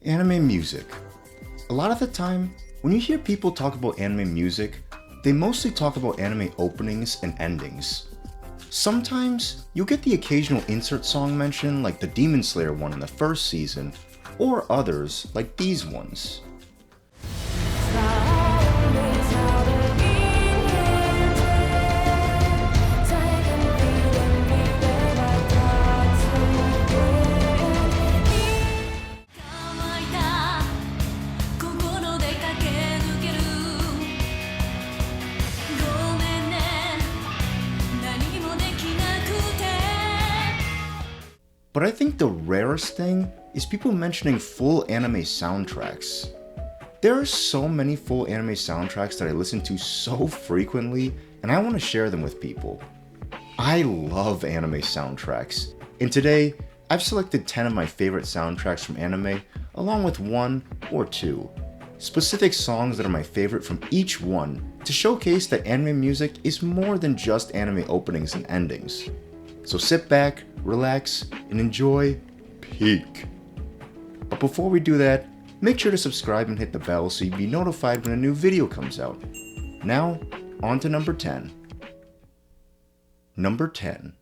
Anime music. A lot of the time, when you hear people talk about anime music, they mostly talk about anime openings and endings. Sometimes, you'll get the occasional insert song mention like the Demon Slayer one in the first season, or others like these ones. But I think the rarest thing is people mentioning full anime soundtracks. There are so many full anime soundtracks that I listen to so frequently, and I want to share them with people. I love anime soundtracks, and today I've selected 10 of my favorite soundtracks from anime, along with 1 or 2 specific songs that are my favorite from each one to showcase that anime music is more than just anime openings and endings. So sit back, relax, and enjoy Peak. But before we do that, make sure to subscribe and hit the bell so you'll be notified when a new video comes out. Now, on to number 10. Number 10.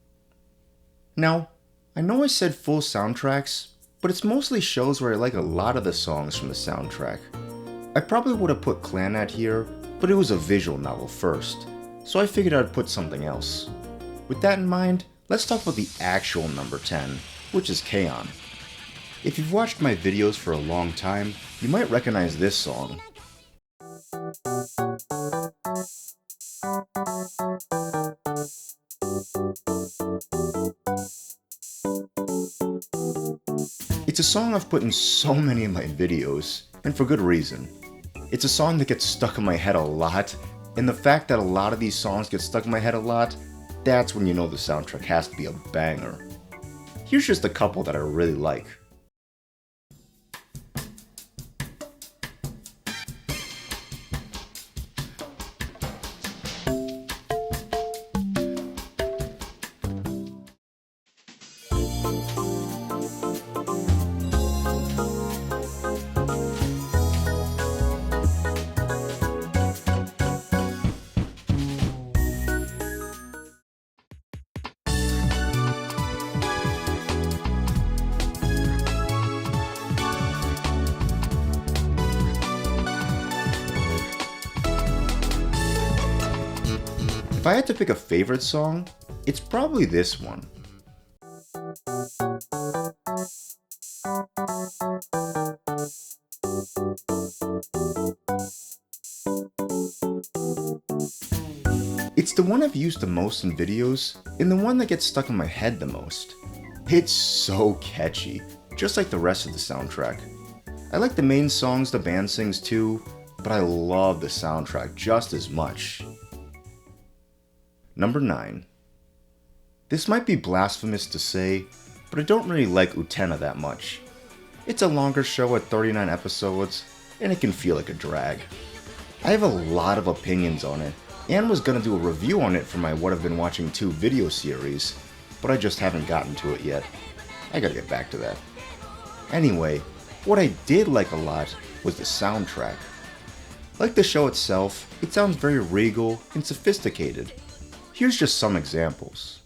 Now, I know I said full soundtracks, but it's mostly shows where I like a lot of the songs from the soundtrack. I probably would have put Clannad here, but it was a visual novel first, so I figured I'd put something else. With that in mind, let's talk about the actual number 10, which is K-On! If you've watched my videos for a long time, you might recognize this song. It's a song I've put in so many of my videos, and for good reason. It's a song that gets stuck in my head a lot, and the fact that a lot of these songs get stuck in my head a lot, that's when you know the soundtrack has to be a banger. Here's just a couple that I really like. If I had to pick a favorite song, it's probably this one. It's the one I've used the most in videos, and the one that gets stuck in my head the most. It's so catchy, just like the rest of the soundtrack. I like the main songs the band sings too, but I love the soundtrack just as much. Number 9. This might be blasphemous to say, but I don't really like Utena that much. It's a longer show at 39 episodes, and it can feel like a drag. I have a lot of opinions on it, and was gonna do a review on it for my What I've Been Watching 2 video series, but I just haven't gotten to it yet. I gotta get back to that. Anyway, what I did like a lot was the soundtrack. Like the show itself, it sounds very regal and sophisticated. Here's just some examples.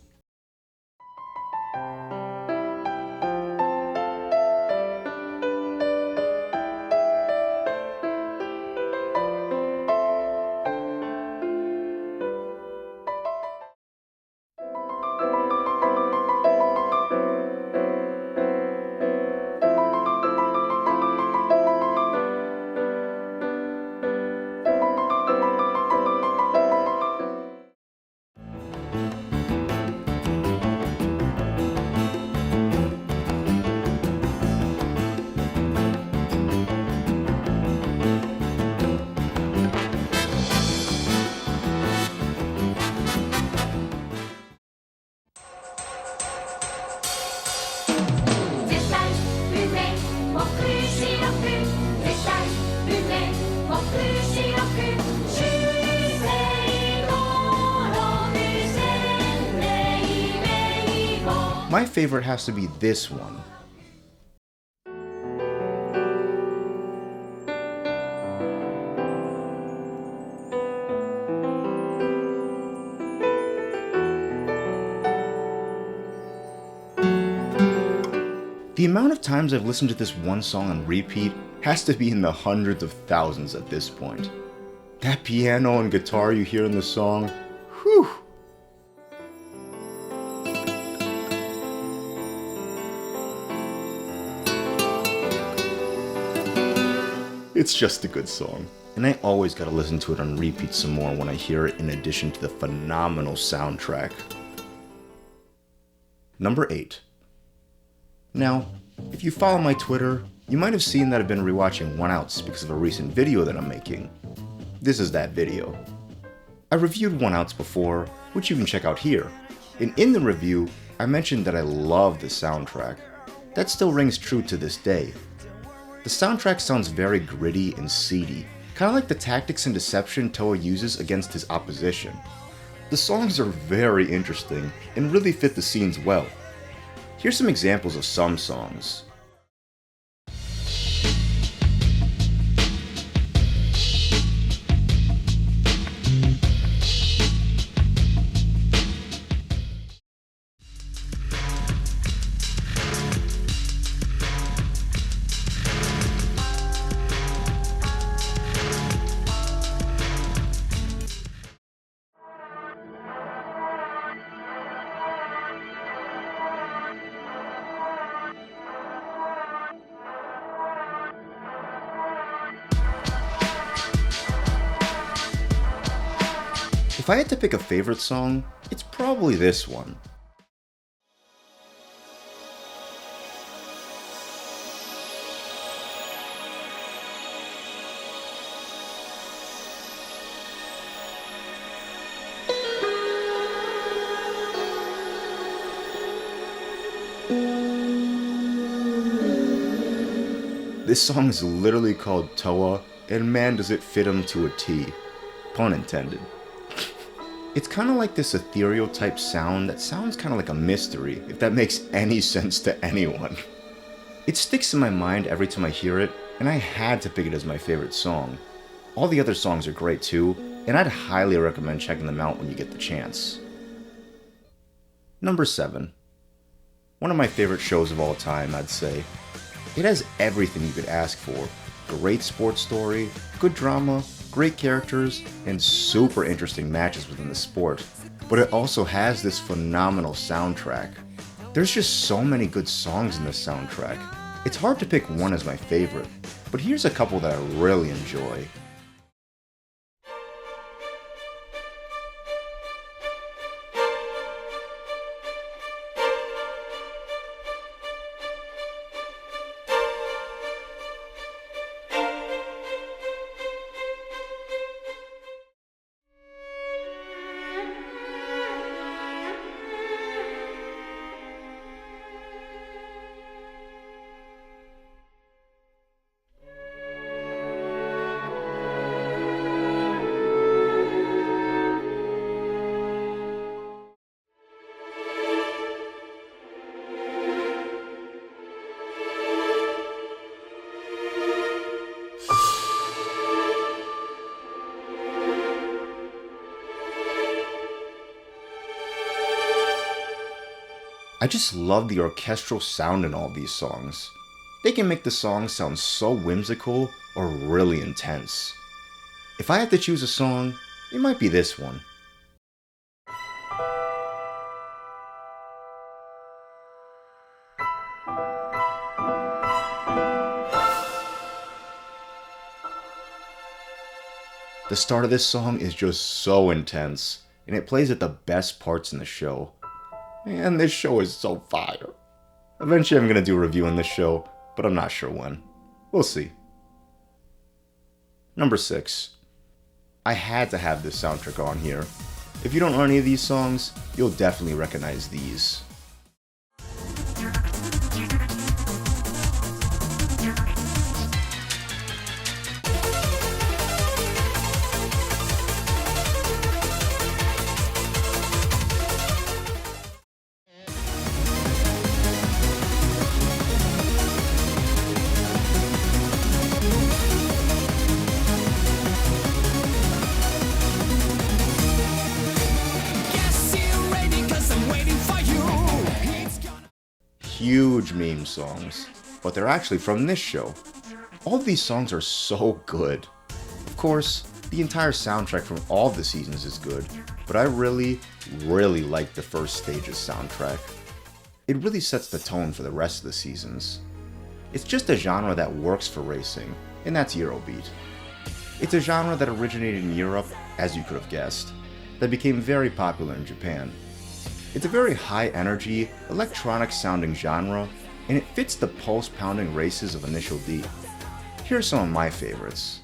My favorite has to be this one. The amount of times I've listened to this one song on repeat has to be in the hundreds of thousands at this point. That piano and guitar you hear in the song, whew! It's just a good song, and I always gotta listen to it on repeat some more when I hear it in addition to the phenomenal soundtrack. Number 8. Now, if you follow my Twitter, you might have seen that I've been rewatching One Outs because of a recent video that I'm making. This is that video. I reviewed One Outs before, which you can check out here, and in the review, I mentioned that I love the soundtrack. That still rings true to this day. The soundtrack sounds very gritty and seedy, kind of like the tactics and deception Toa uses against his opposition. The songs are very interesting and really fit the scenes well. Here's some examples of some songs. If I had to pick a favorite song, it's probably this one. This song is literally called Toa, and man does it fit him to a T. Pun intended. It's kind of like this ethereal type sound that sounds kind of like a mystery, if that makes any sense to anyone. It sticks in my mind every time I hear it, and I had to pick it as my favorite song. All the other songs are great too, and I'd highly recommend checking them out when you get the chance. Number 7. One of my favorite shows of all time, I'd say. It has everything you could ask for. Great sports story, good drama, great characters, and super interesting matches within the sport, but it also has this phenomenal soundtrack. There's just so many good songs in this soundtrack. It's hard to pick one as my favorite, but here's a couple that I really enjoy. I just love the orchestral sound in all these songs. They can make the songs sound so whimsical or really intense. If I had to choose a song, it might be this one. The start of this song is just so intense, and it plays at the best parts in the show. Man, this show is so fire. Eventually I'm gonna do a review on this show, but I'm not sure when. We'll see. Number 6. I had to have this soundtrack on here. If you don't know any of these songs, you'll definitely recognize these. Yes, you're ready, 'cause I'm waiting for you. huge meme songs, but they're actually from this show. All of these songs are so good. Of course, the entire soundtrack from all of the seasons is good, but I really like the first stage's soundtrack. It really sets the tone for the rest of the seasons. It's just a genre that works for racing, and that's Eurobeat. It's a genre that originated in Europe, as you could have guessed, that became very popular in Japan. It's a very high energy, electronic sounding genre, and it fits the pulse pounding races of Initial D. Here are some of my favorites.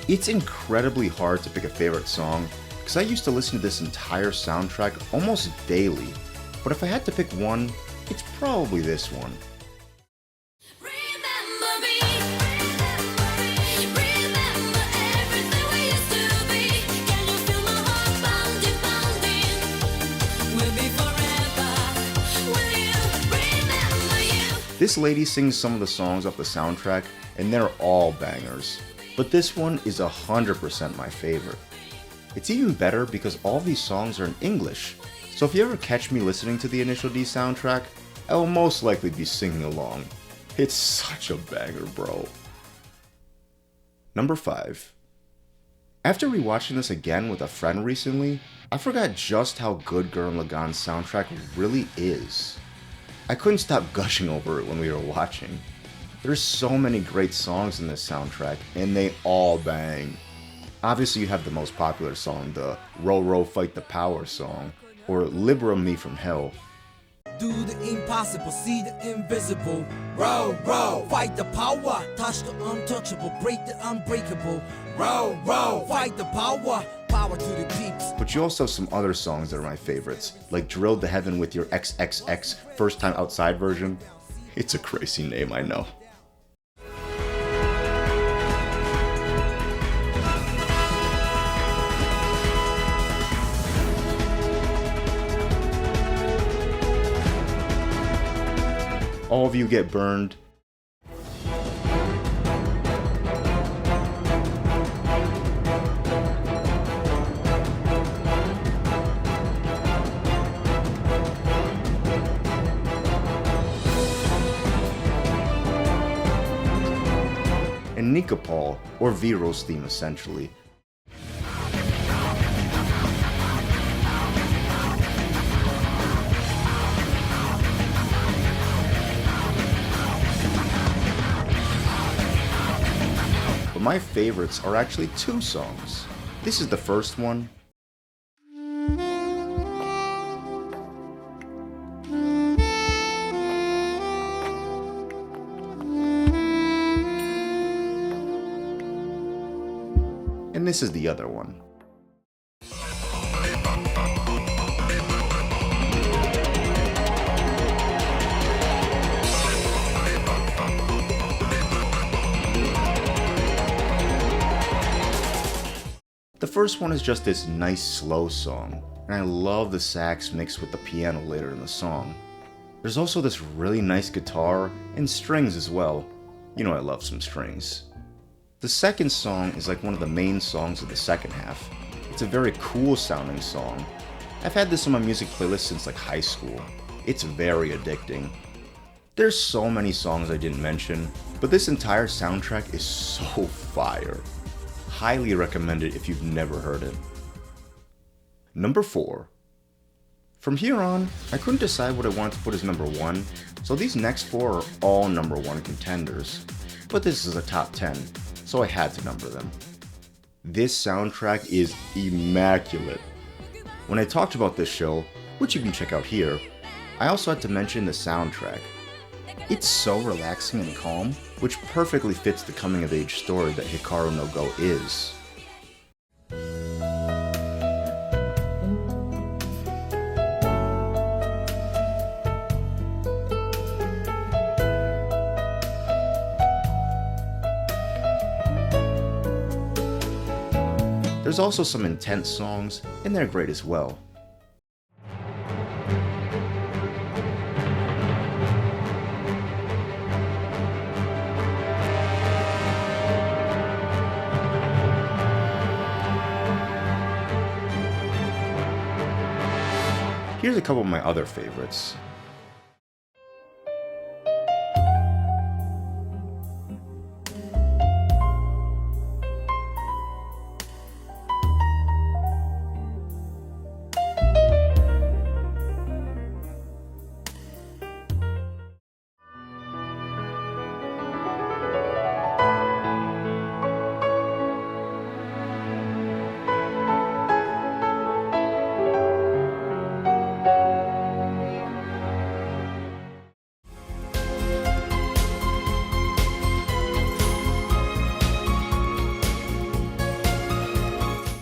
It's incredibly hard to pick a favorite song, because I used to listen to this entire soundtrack almost daily, but if I had to pick one, it's probably this one. This lady sings some of the songs off the soundtrack, and they're all bangers. But this one is 100% my favorite. It's even better because all these songs are in English, so if you ever catch me listening to the Initial D soundtrack, I will most likely be singing along. It's such a banger, bro. Number 5. After rewatching this again with a friend recently, I forgot just how good Gurren Lagann's soundtrack really is. I couldn't stop gushing over it when we were watching. There's so many great songs in this soundtrack, and they all bang. Obviously you have the most popular song, the Row Row Fight the Power song, or Libera Me from Hell. Do the impossible, see the invisible. Row, row, fight the power, touch the untouchable, break the unbreakable. Row, row, fight the power, power to the peeps. But you also have some other songs that are my favorites, like Drilled to Heaven with Your XXX First Time Outside version. It's a crazy name, I know. All of You Get Burned. And Nikopol, or Viro's theme essentially. My favorites are actually two songs. This is the first one. And this is the other one. The first one is just this nice slow song, and I love the sax mixed with the piano later in the song. There's also this really nice guitar and strings as well. You know I love some strings. The second song is like one of the main songs of the second half. It's a very cool sounding song. I've had this on my music playlist since like high school. It's very addicting. There's so many songs I didn't mention, but this entire soundtrack is so fire. Highly recommend it if you've never heard it. Number 4. From here on, I couldn't decide what I wanted to put as number 1, so these next 4 are all number 1 contenders. but this is a top 10, so I had to number them. This soundtrack is immaculate. When I talked about this show, which you can check out here, I also had to mention the soundtrack. It's so relaxing and calm, which perfectly fits the coming-of-age story that Hikaru no Go is. There's also some intense songs, and they're great as well. Here's a couple of my other favorites.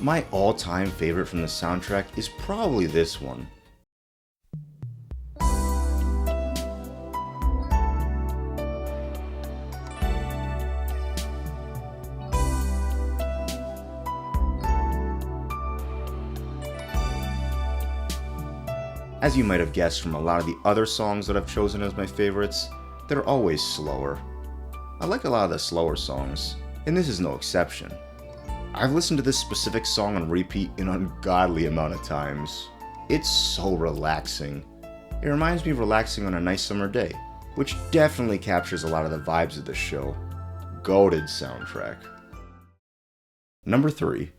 My all-time favorite from the soundtrack is probably this one. As you might have guessed from a lot of the other songs that I've chosen as my favorites, they're always slower. I like a lot of the slower songs, and this is no exception. I've listened to this specific song on repeat an ungodly amount of times. It's so relaxing. It reminds me of relaxing on a nice summer day, which definitely captures a lot of the vibes of the show. Goated soundtrack. Number 3.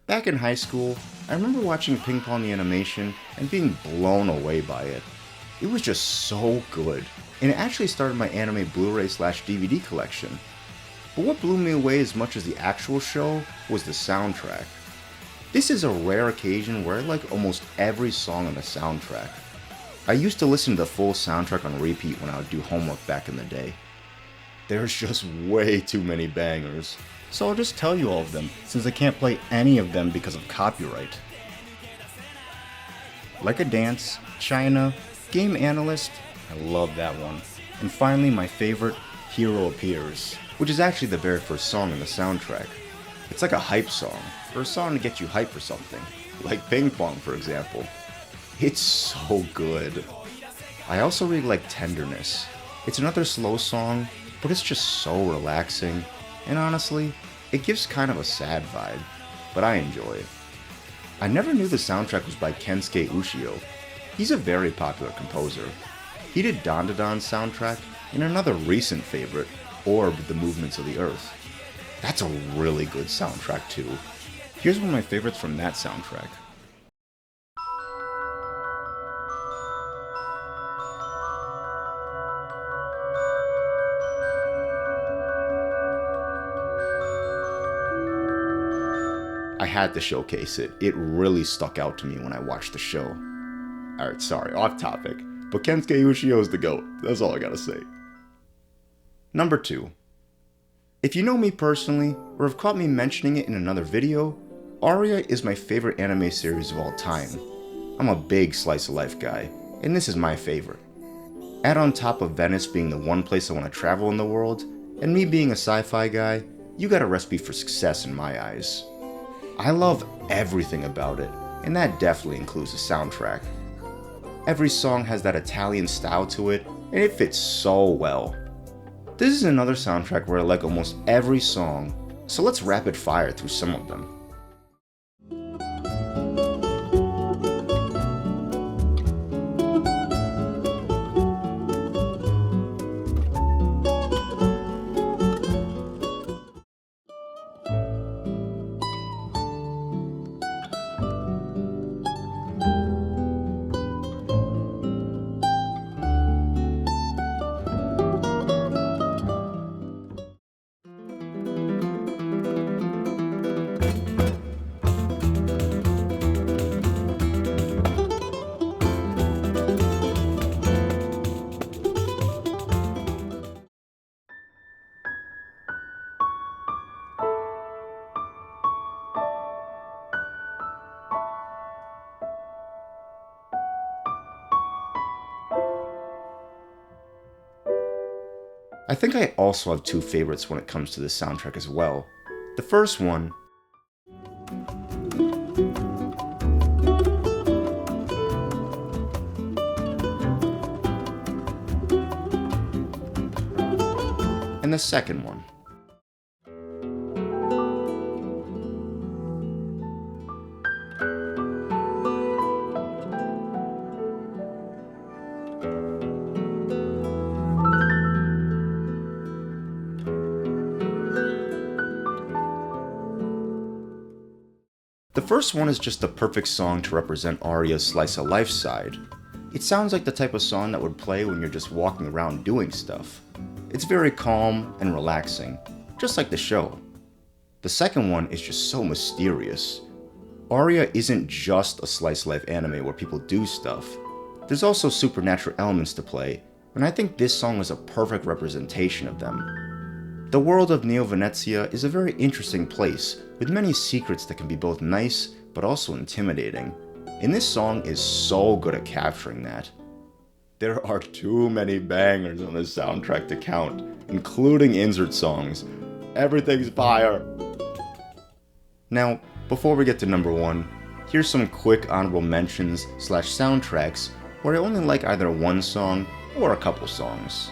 Back in high school, I remember watching Ping Pong the animation and being blown away by it. It was just so good, and it actually started my anime Blu-ray/DVD collection. But what blew me away as much as the actual show was the soundtrack. This is a rare occasion where I like almost every song on the soundtrack. I used to listen to the full soundtrack on repeat when I would do homework back in the day. There's just way too many bangers, so I'll just tell you all of them since I can't play any of them because of copyright. Like a Dance, China, Game Analyst, I love that one. And finally my favorite, Hero Appears, which is actually the very first song in the soundtrack. It's like a hype song, or a song to get you hype for something, like Ping Pong for example. It's so good. I also really like Tenderness. It's another slow song, but it's just so relaxing, and honestly, it gives kind of a sad vibe, but I enjoy it. I never knew the soundtrack was by Kensuke Ushio. He's a very popular composer. He did Dandadan's soundtrack, and another recent favorite, Orb, The Movements of the Earth. That's a really good soundtrack too. Here's one of my favorites from that soundtrack. I had to showcase it. It really stuck out to me when I watched the show. Alright, sorry, off topic, but Kensuke Ushio is the GOAT. That's all I gotta say. Number 2. If you know me personally, or have caught me mentioning it in another video, Aria is my favorite anime series of all time. I'm a big slice of life guy, and this is my favorite. Add on top of Venice being the one place I want to travel in the world, and me being a sci-fi guy, you got a recipe for success in my eyes. I love everything about it, and that definitely includes the soundtrack. Every song has that Italian style to it, and it fits so well. This is another soundtrack where I like almost every song, so let's rapid fire through some of them. I think I also have two favorites when it comes to this soundtrack as well. The first one and the second one. The first one is just the perfect song to represent Aria's slice of life side. It sounds like the type of song that would play when you're just walking around doing stuff. It's very calm and relaxing, just like the show. The second one is just so mysterious. Aria isn't just a slice of life anime where people do stuff. There's also supernatural elements to play, and I think this song is a perfect representation of them. The world of Neo Venezia is a very interesting place, with many secrets that can be both nice but also intimidating. And this song is so good at capturing that. There are too many bangers on this soundtrack to count, including insert songs. Everything's fire! Now, before we get to number one, here's some quick honorable mentions / soundtracks where I only like either one song or a couple songs.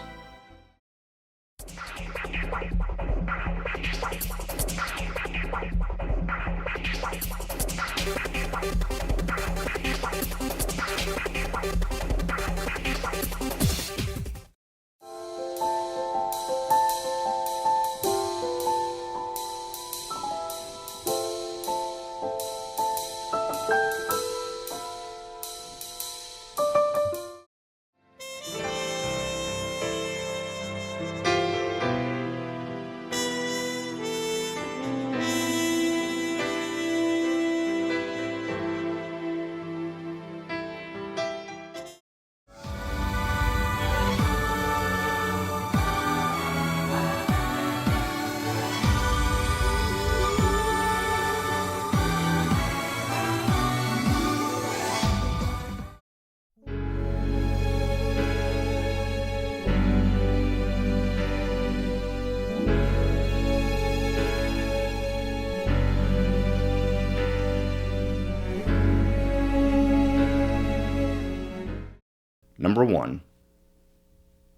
Number one.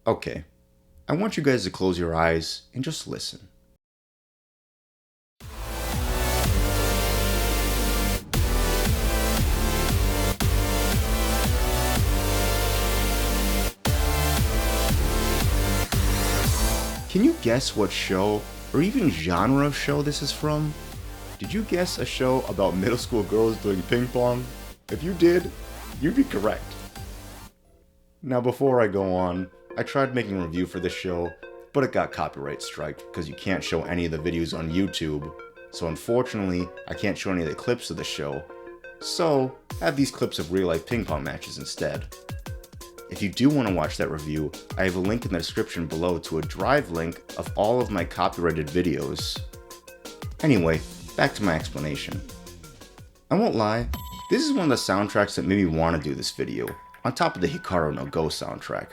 Okay, I want you guys to close your eyes and just listen. Can you guess what show, or even genre of show this is from? Did you guess a show about middle school girls doing ping pong? If you did, you'd be correct. Now before I go on, I tried making a review for this show, but it got copyright striked because you can't show any of the videos on YouTube. So unfortunately, I can't show any of the clips of the show. So, I have these clips of real life ping pong matches instead. If you do want to watch that review, I have a link in the description below to a drive link of all of my copyrighted videos. Anyway, back to my explanation. I won't lie, this is one of the soundtracks that made me want to do this video, on top of the Hikaru no Go soundtrack.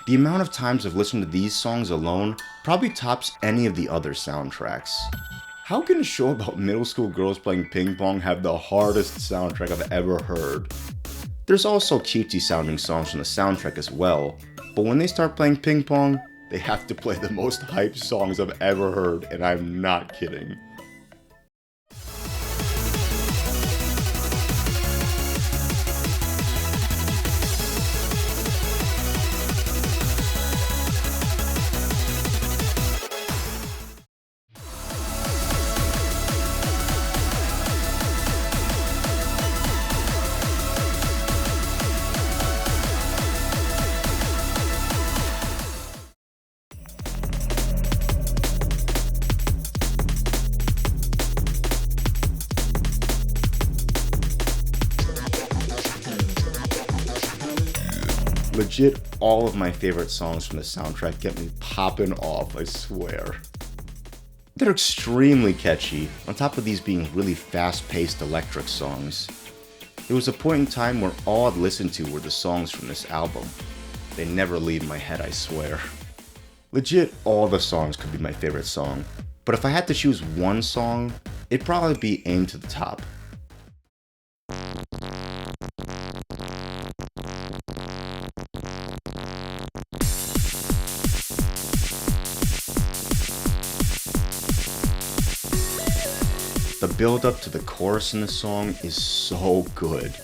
The amount of times I've listened to these songs alone probably tops any of the other soundtracks. How can a show about middle school girls playing ping pong have the hardest soundtrack I've ever heard? There's also cutesy sounding songs from the soundtrack as well, but when they start playing ping pong, they have to play the most hyped songs I've ever heard, and I'm not kidding. Legit, all of my favorite songs from the soundtrack get me popping off, I swear. They're extremely catchy, on top of these being really fast-paced electric songs. There was a point in time where all I'd listened to were the songs from this album. They never leave my head, I swear. Legit, all the songs could be my favorite song, but if I had to choose one song, it'd probably be Aim to the Top. The build up to the chorus in the song is so good.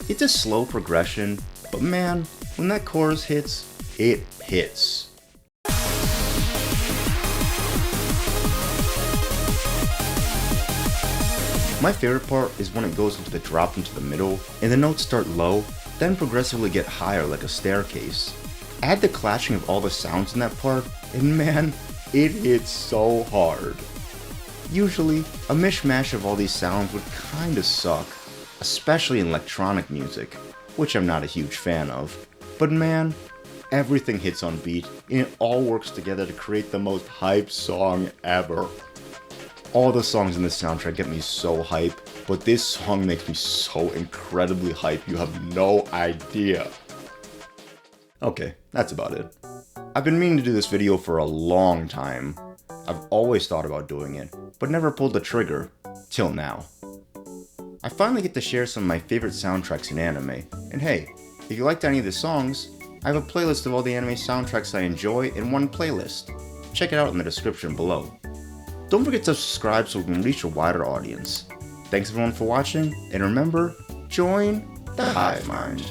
It's a slow progression, but man, when that chorus hits, it hits. My favorite part is when it goes into the drop into the middle, and the notes start low, then progressively get higher like a staircase. Add the clashing of all the sounds in that part, and man, it hits so hard. Usually, a mishmash of all these sounds would kinda suck, especially in electronic music, which I'm not a huge fan of. But man, everything hits on beat, and it all works together to create the most hype song ever. All the songs in this soundtrack get me so hype, but this song makes me so incredibly hype, you have no idea. Okay, that's about it. I've been meaning to do this video for a long time. I've always thought about doing it, but never pulled the trigger, till now. I finally get to share some of my favorite soundtracks in anime, and hey, if you liked any of the songs, I have a playlist of all the anime soundtracks I enjoy in one playlist. Check it out in the description below. Don't forget to subscribe so we can reach a wider audience. Thanks everyone for watching, and remember, join the Hive Mind.